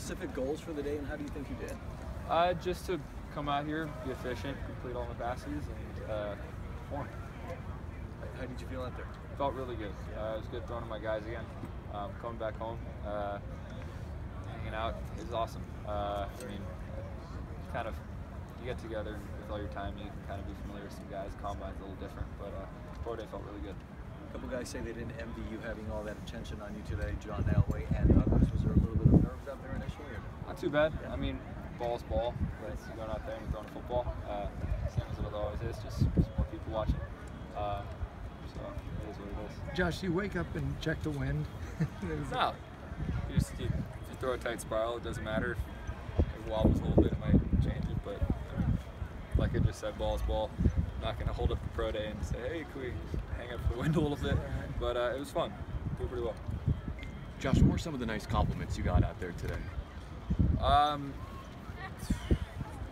specific goals for the day, and how do you think you did? Just to come out here, be efficient, complete all my passes, and perform. How did you feel out there? Felt really good. It was good throwing to my guys again. Coming back home, hanging out is awesome. I mean, kind of, you get together with all your time, you can kind of be familiar with some guys. Combine's a little different, but pro day felt really good. A couple guys say they didn't envy you having all that attention on you today, John Elway and others. Was there a little bit of nerves out there initially? Or? Not too bad. I mean, ball's ball. It's going out there and throwing a football. Same as it always is, just more people watching. So it is what it is. Josh, do you wake up and check the wind? No. If you throw a tight spiral, it doesn't matter. If it wobbles a little bit, it might change it. But I mean, like I just said, ball's ball. I'm not going to hold up the pro day and say, hey, can we hang up the wind a little bit? But it was fun. Did pretty well. Josh, what were some of the nice compliments you got out there today?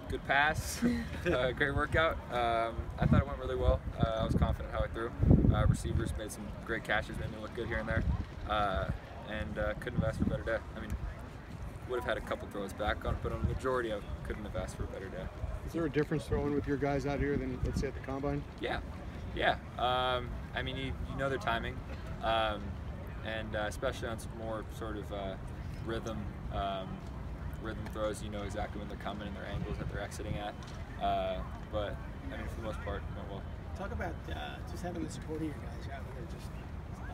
Good pass, great workout. I thought it went really well. I was confident how I threw. Receivers made some great catches, made me look good here and there, and couldn't have asked for a better day. I mean, would have had a couple throws back on, but on the majority, I couldn't have asked for a better day. Is there a difference throwing with your guys out here than, let's say, at the combine? Yeah. I mean, you know their timing, and especially on some more sort of rhythm throws, you know exactly when they're coming and their angles that they're exiting at. But I mean, for the most part, it went well. Talk about just having the support of your guys out here, just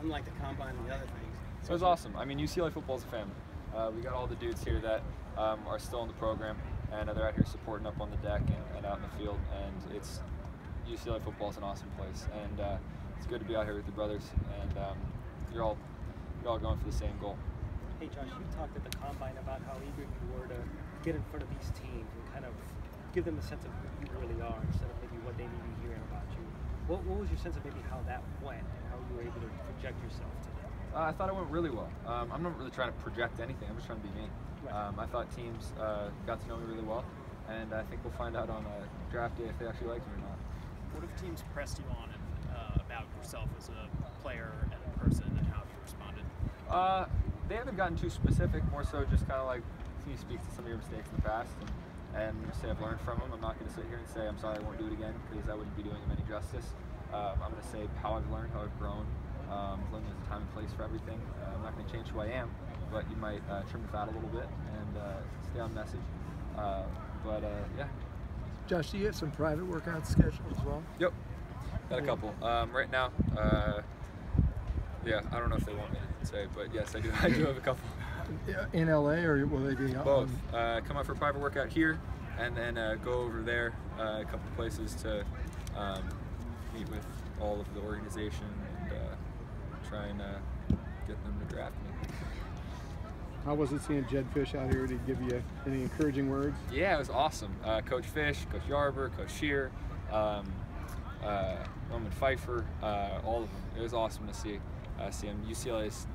unlike the combine and the other things. So it was awesome. I mean, UCLA football is a family. We got all the dudes here that are still in the program, and they're out here supporting up on the deck and out in the field. And UCLA football is an awesome place, and it's good to be out here with your brothers. And you're all going for the same goal. Hey Josh, you talked at the combine about how eager you were to get in front of these teams and kind of give them a sense of who you really are instead of maybe what they may be hearing about you. What was your sense of maybe how that went and how you were able to project yourself to them? I thought it went really well. I'm not really trying to project anything. I'm just trying to be me. Right. I thought teams got to know me really well, and I think we'll find out on draft day if they actually like me or not. What if teams pressed you on about yourself as a player and a person, and how have you responded? They haven't gotten too specific, more so just kind of like, can you speak to some of your mistakes in the past and say I've learned from them. I'm not going to sit here and say I'm sorry I won't do it again, because I wouldn't be doing them any justice. I'm going to say how I've learned, how I've grown. Learning there's a time and place for everything. I'm not going to change who I am, but you might trim the fat a little bit and stay on message. Yeah. Josh, do you have some private workouts scheduled as well? Yep, got a couple. Right now, yeah, I don't know if they want me to say, but yes, I do have a couple. In LA, or will they be both? Come out for a private workout here, and then go over there, a couple of places to meet with all of the organization and try and get them to draft me. How was it seeing Jed Fish out here? Did he give you any encouraging words? Yeah, it was awesome. Coach Fish, Coach Yarber, Coach Shear, Roman Pfeiffer, all of them. It was awesome to see him. UCLA's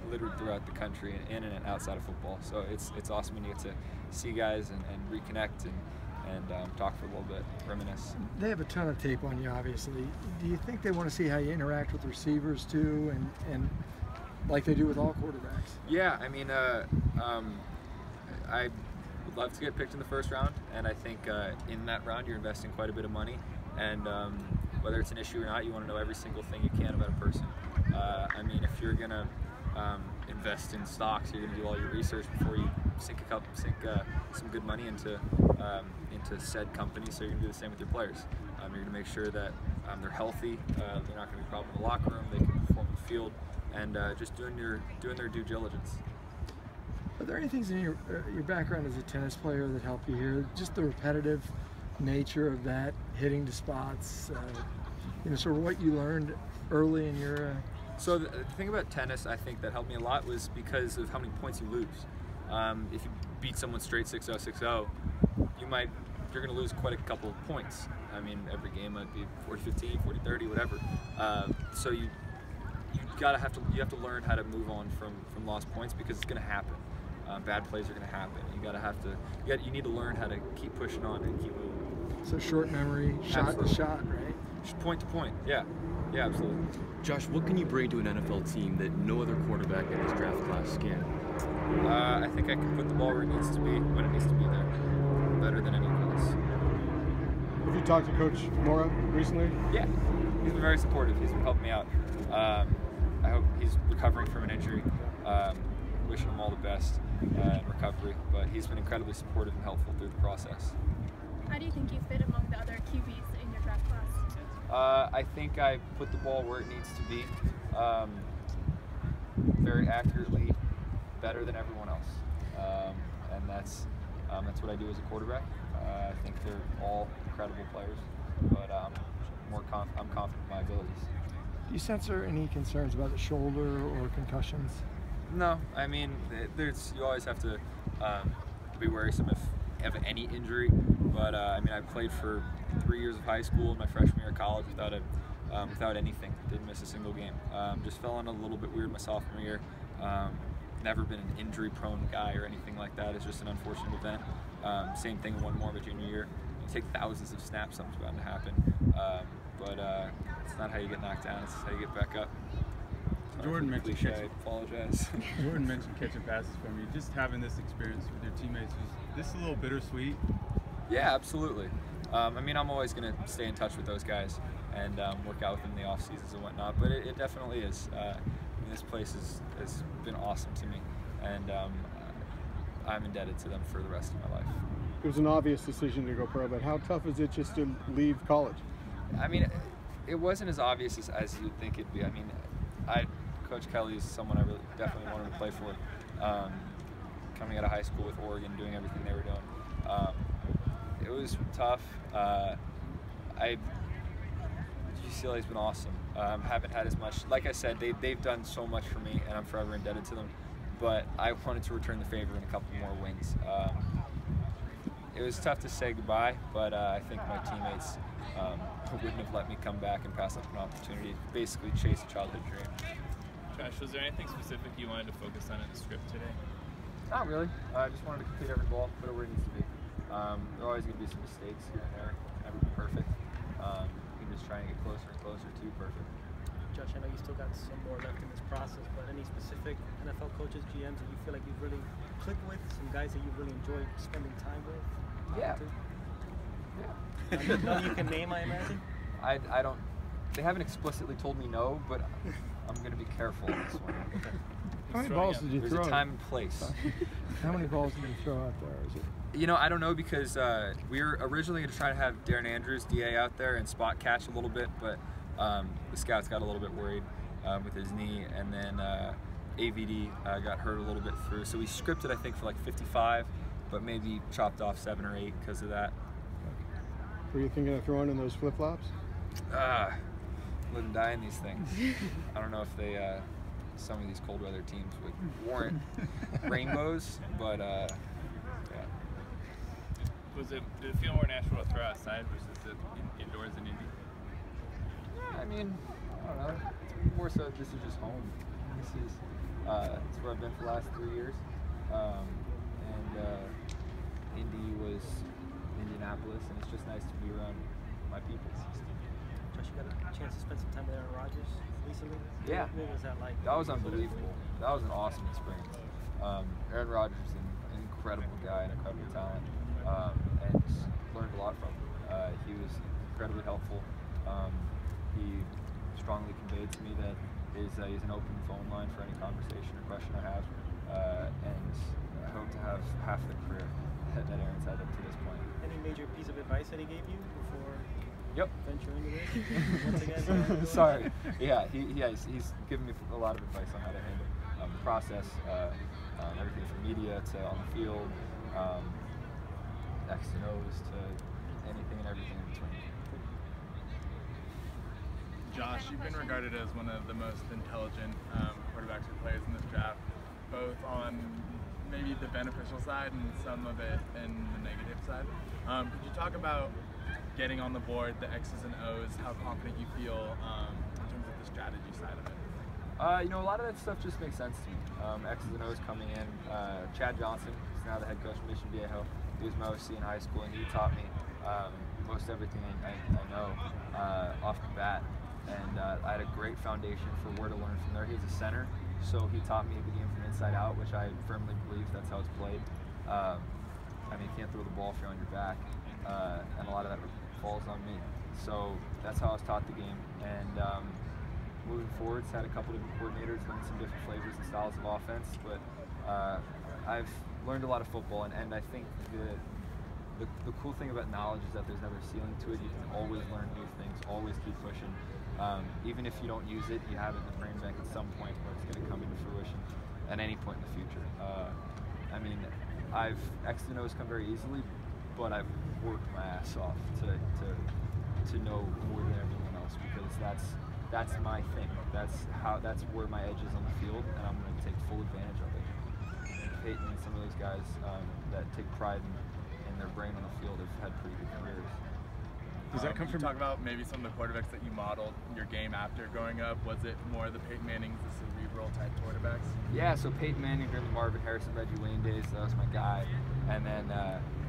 littered throughout the country, in and outside of football. So it's awesome when you get to see guys and reconnect and talk for a little bit, reminisce. They have a ton of tape on you, obviously. Do you think they want to see how you interact with receivers too, and like they do with all quarterbacks? Yeah, I mean, I would love to get picked in the first round, and I think in that round you're investing quite a bit of money, and whether it's an issue or not, you want to know every single thing you can about a person. I mean, if you're going to invest in stocks, you're going to do all your research before you sink some good money into said company. So you're going to do the same with your players. You're going to make sure that they're healthy, they're not going to be a problem in the locker room, they can perform in the field, and just doing their due diligence. Are there any things in your background as a tennis player that help you here? Just the repetitive nature of that, hitting to spots, sort of what you learned early in your. So the thing about tennis, I think that helped me a lot was because of how many points you lose. If you beat someone straight 6-0, 6-0, you're going to lose quite a couple of points. I mean, every game might be 40-15, 40-30, whatever. So you have to learn how to move on from lost points, because it's going to happen. Bad plays are going to happen. You need to learn how to keep pushing on and keep moving. So short memory, shot to shot, right? Just point to point. Yeah, absolutely. Josh, what can you bring to an NFL team that no other quarterback in this draft class can? I think I can put the ball where it needs to be when it needs to be there, better than anyone else. Have you talked to Coach Mora recently? Yeah, he's been very supportive. He's been helping me out. I hope he's recovering from an injury. Wishing him all the best in recovery, but he's been incredibly supportive and helpful through the process. How do you think you fit among the other QBs in your draft class? I think I put the ball where it needs to be, very accurately, better than everyone else, and that's what I do as a quarterback. I think they're all incredible players, but I'm confident in my abilities. Do you sense there any concerns about the shoulder or concussions? No, I mean, you always have to be worrisome if you have any injury, but I mean, I played for 3 years of high school and my freshman year of college without anything. Didn't miss a single game. Just fell on a little bit weird my sophomore year. Never been an injury-prone guy or anything like that. It's just an unfortunate event. Same thing in one more of a junior year. You take thousands of snaps, something's bound to happen. But it's not how you get knocked down, it's how you get back up. Jordan mentioned I apologize. Jordan mentioned catching passes from you. Just having this experience with your teammates, was this a little bittersweet? Yeah, absolutely. I mean, I'm always going to stay in touch with those guys and work out with them in the off seasons and whatnot. But it definitely is. I mean, this place has been awesome to me, and I'm indebted to them for the rest of my life. It was an obvious decision to go pro, but how tough is it just to leave college? I mean, it wasn't as obvious as you'd think it'd be. I mean, Coach Kelly is someone I really definitely wanted to play for. Coming out of high school with Oregon, doing everything they were doing, it was tough. UCLA's been awesome. Haven't had as much. Like I said, they've done so much for me, and I'm forever indebted to them. But I wanted to return the favor in a couple more wins. It was tough to say goodbye, but I think my teammates wouldn't have let me come back and pass up an opportunity to basically chase a childhood dream. Josh, was there anything specific you wanted to focus on in the script today? Not really. I just wanted to complete every ball, put it where it needs to be. There are always going to be some mistakes here and there. Never be perfect. You can just try and get closer and closer to perfect. Josh, I know you still got some more left in this process, but any specific NFL coaches, GMs that you feel like you've really clicked with? Some guys that you've really enjoyed spending time with? Yeah. None you can name, I imagine? I don't. They haven't explicitly told me no, but I'm going to be careful on this one. How many balls did you throw? There's a time and place. How many balls did you throw out there? Is it? You know, I don't know, because we were originally going to try to have Darren Andrews, DA, out there and spot catch a little bit, but the scouts got a little bit worried with his knee, and then AVD got hurt a little bit through. So we scripted, I think, for like 55, but maybe chopped off 7 or 8 because of that. Were you thinking of throwing in those flip-flops? Live and die in these things. I don't know if they, some of these cold weather teams would warrant rainbows, but yeah. Did it feel more natural to throw outside versus indoors in Indy? I mean, I don't know. It's more so this is just home. This is it's where I've been for the last 3 years. Indy was Indianapolis, and it's just nice to be around my people. Josh, you got a chance to spend some time with Aaron Rodgers recently? Yeah. What was that like? That was unbelievable. That was an awesome experience. Aaron Rodgers is an incredible guy, an incredible talent, and learned a lot from him. He was incredibly helpful. He strongly conveyed to me that he's an open phone line for any conversation or question I have, and I hope to have half the career that Aaron's had up to this point. Any major piece of advice that he gave you before venture into this? Once again, sorry. Yeah, he's given me a lot of advice on how to handle the process, everything from media to on the field, X and O's to anything and everything in between. Josh, you've been regarded as one of the most intelligent quarterbacks or players in this draft, both on maybe the beneficial side and some of it in the negative side. Could you talk about getting on the board, the X's and O's, how confident you feel in terms of the strategy side of it? You know, a lot of that stuff just makes sense to me. X's and O's coming in. Chad Johnson is now the head coach of Mission Viejo. He was my OC in high school, and he taught me most everything I know off the bat. And I had a great foundation for where to learn from there. He was a center, so he taught me the game from inside out, which I firmly believe that's how it's played. I mean, you can't throw the ball if you're on your back, and a lot of that falls on me. So that's how I was taught the game. And moving forward, had a couple different coordinators, learned some different flavors and styles of offense, but I've learned a lot of football, and I think the cool thing about knowledge is that there's never a ceiling to it. You can always learn new things, always keep pushing. Even if you don't use it, you have it in the brain bank at some point where it's going to come into fruition at any point in the future. I mean, X and O's come very easily, but I've worked my ass off to know more than everyone else, because that's my thing. That's where my edge is on the field, and I'm going to take full advantage of it. And Peyton and some of those guys that take pride in their brain on the field have had pretty good careers. Does that come from talk about maybe some of the quarterbacks that you modeled your game after growing up? Was it more the Peyton Mannings, the cerebral type quarterbacks? Yeah, so Peyton Manning during the Marvin Harrison, Reggie Wayne days, that was my guy. And then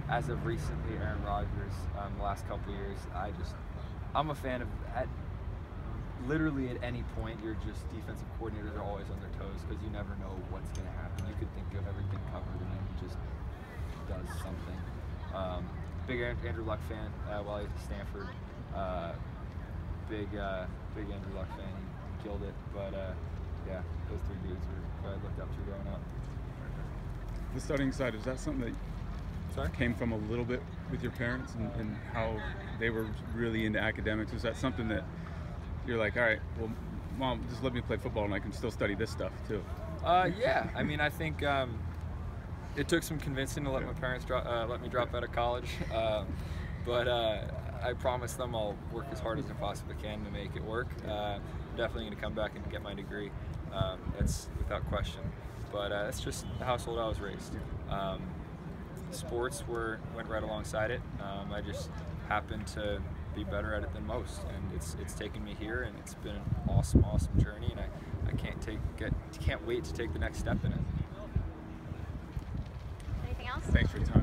as of recently, Aaron Rodgers, the last couple of years, I'm a fan of, literally at any point, your defensive coordinators are always on their toes, because you never know what's going to happen. You could think you have everything covered, and then he just does something. Big Andrew Luck fan while he was at Stanford. Big Andrew Luck fan. He killed it. But yeah, those three dudes were who I looked up to growing up. The studying side, is that something that came from a little bit with your parents and how they were really into academics? Was that something that you're like, all right, well, Mom, just let me play football and I can still study this stuff too? Yeah, I mean, I think it took some convincing to let my parents let me drop out of college, but I promised them I'll work as hard as I possibly can to make it work. I'm definitely going to come back and get my degree. That's without question. But it's just the household I was raised. Sports went right alongside it. I just happened to be better at it than most, and it's taken me here, and it's been an awesome journey, and I can't wait to take the next step in it. Anything else? Thanks for your time.